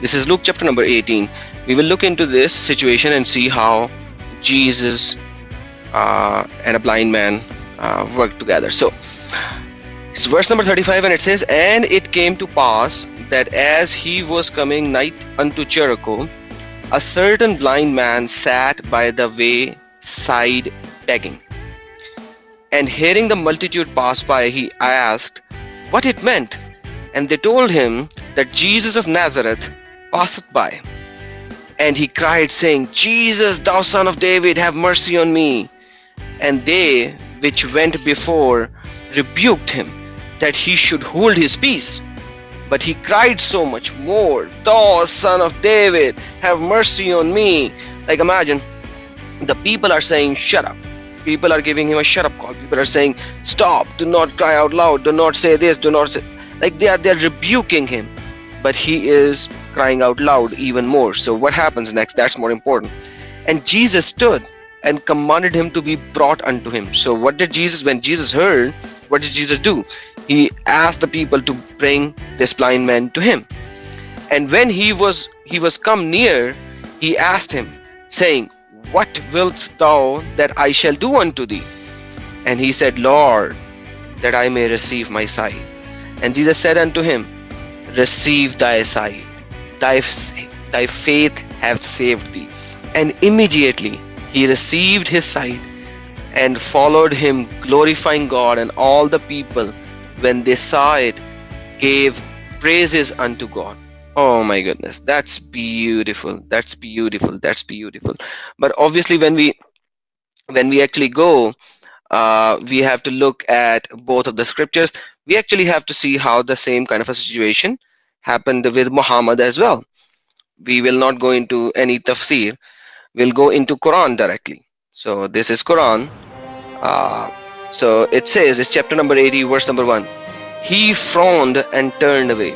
This is Luke chapter number 18. We will look into this situation and see how Jesus and a blind man worked together. So it's verse number 35, and it says, "And it came to pass that as he was coming nigh unto Jericho, a certain blind man sat by the way side begging. And hearing the multitude pass by, he asked what it meant. And they told him that Jesus of Nazareth passeth by. And he cried, saying, Jesus, thou son of David, have mercy on me. And they which went before rebuked him, that he should hold his peace. But he cried so much more, Thou son of David, have mercy on me." Like, imagine, the people are saying, shut up. People are giving him a shut up call. People are saying, stop, do not cry out loud, do not say this, do not say. Like, they are rebuking him. But he is crying out loud even more. So what happens next? That's more important. "And Jesus stood and commanded him to be brought unto him." So what did Jesus, when Jesus heard, what did Jesus do? He asked the people to bring this blind man to him. "And when he was come near, he asked him, saying, What wilt thou that I shall do unto thee? And he said, Lord, that I may receive my sight. And Jesus said unto him, Receive thy sight, thy faith hath saved thee. And immediately he received his sight and followed him, glorifying God. And all the people, when they saw it, gave praises unto God." Oh my goodness, that's beautiful. That's beautiful. That's beautiful. But obviously, when we actually go, we have to look at both of the scriptures. We actually have to see how the same kind of a situation happened with Muhammad as well. We will not go into any tafsir. We'll go into Quran directly. So this is Quran. So it says, it's chapter number 80, verse number 1. "He frowned and turned away."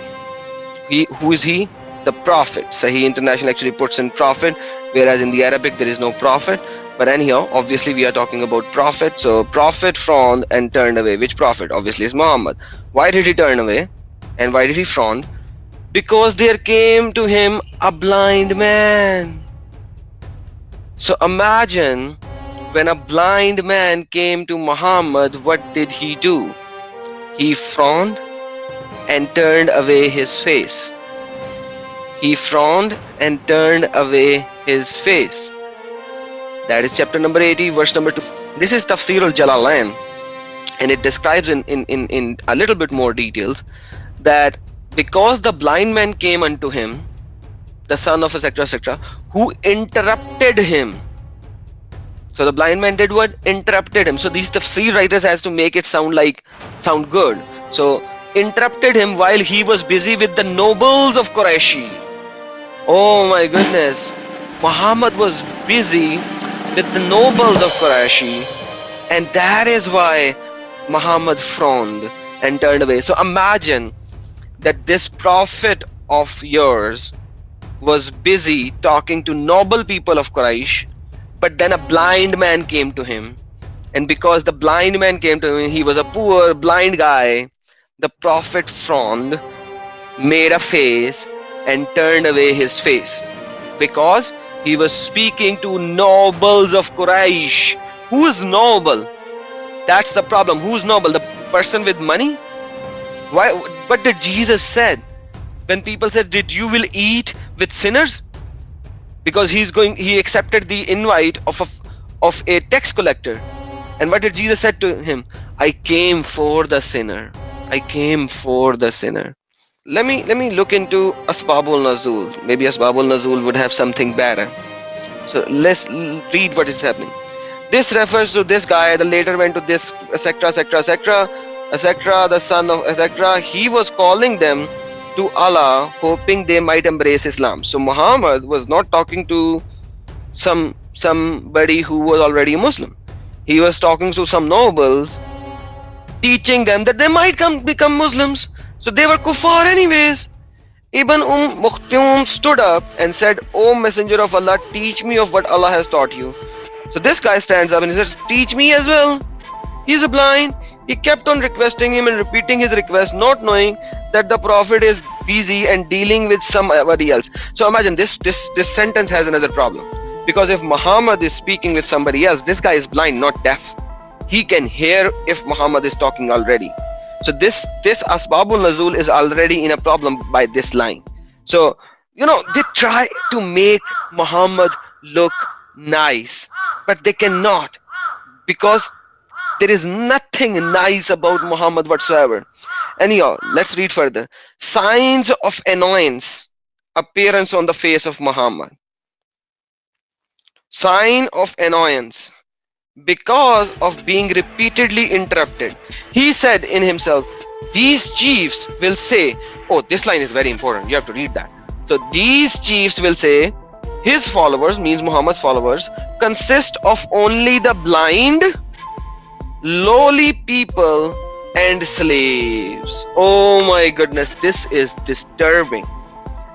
Who is he? The prophet. Sahih International actually puts in prophet, whereas in the Arabic there is no prophet. But anyhow, obviously we are talking about prophet. So prophet frowned and turned away. Which prophet? Obviously is Muhammad. Why did he turn away? And why did he frown? Because there came to him a blind man. So imagine, when a blind man came to Muhammad, what did he do? He frowned and turned away his face. He frowned and turned away his face. That is chapter number 80, verse number 2. This is Tafsir al-Jalalain, and it describes in a little bit more details that because the blind man came unto him, the son of etc., who interrupted him. So the blind man did what? Interrupted him. So these tafsir writers has to make it sound good. So interrupted him while he was busy with the nobles of Quraysh. Oh my goodness. Muhammad was busy with the nobles of Quraysh, and that is why Muhammad frowned and turned away. So imagine that this prophet of yours was busy talking to noble people of Quraysh, but then a blind man came to him. And because the blind man came to him, he was a poor blind guy. The prophet frowned, made a face, and turned away his face, because he was speaking to nobles of Quraysh. Who is noble? That's the problem. Who's noble? The person with money? Why? What did Jesus said when people said that you will eat with sinners? Because he accepted the invite of a tax collector. And what did Jesus said to him? I came for the sinner. I came for the sinner. Let me look into Asbabul Nazul. Maybe Asbabul Nazul would have something better. So let's read what is happening. This refers to this guy that later went to this etc., the son of etc. He was calling them to Allah, hoping they might embrace Islam. So Muhammad was not talking to somebody who was already a Muslim. He was talking to some nobles, teaching them that they might become Muslims. So they were kuffar anyways. Ibn Mukhtum stood up and said, O Messenger of Allah, teach me of what Allah has taught you. So this guy stands up and he says, teach me as well. He's a blind. He kept on requesting him and repeating his request, not knowing that the Prophet is busy and dealing with somebody else. So imagine this sentence has another problem, because if Muhammad is speaking with somebody else, this guy is blind, not deaf. He can hear if Muhammad is talking already. So this asbabul nuzul is already in a problem by this line. So they try to make Muhammad look nice, but they cannot, because there is nothing nice about Muhammad whatsoever. Anyhow, let's read further. Signs of annoyance appearance on the face of Muhammad. Sign of annoyance because of being repeatedly interrupted. He said in himself, these chiefs will say, oh, this line is very important, you have to read that. So these chiefs will say, his followers, means Muhammad's followers, consist of only the blind, lowly people and slaves. Oh my goodness, this is disturbing.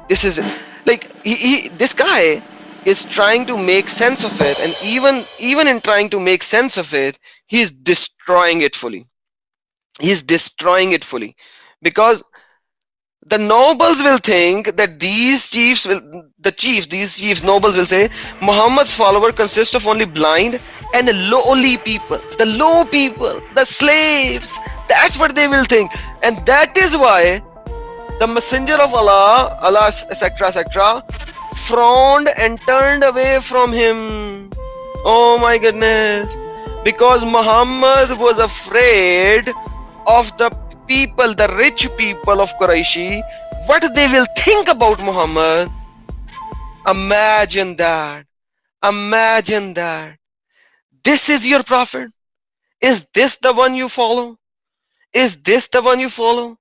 This is like this guy is trying to make sense of it, and even in trying to make sense of it, he's destroying it fully. He's destroying it fully, because the nobles will think that these chiefs nobles will say Muhammad's follower consist of only blind and lowly people, the low people, the slaves. That's what they will think, and that is why the messenger of Allah etc., frowned and turned away from him. Oh my goodness, because Muhammad was afraid of the people, the rich people of Quraishi, what they will think about Muhammad. Imagine that. Imagine that. This is your prophet. Is this the one you follow? Is this the one you follow?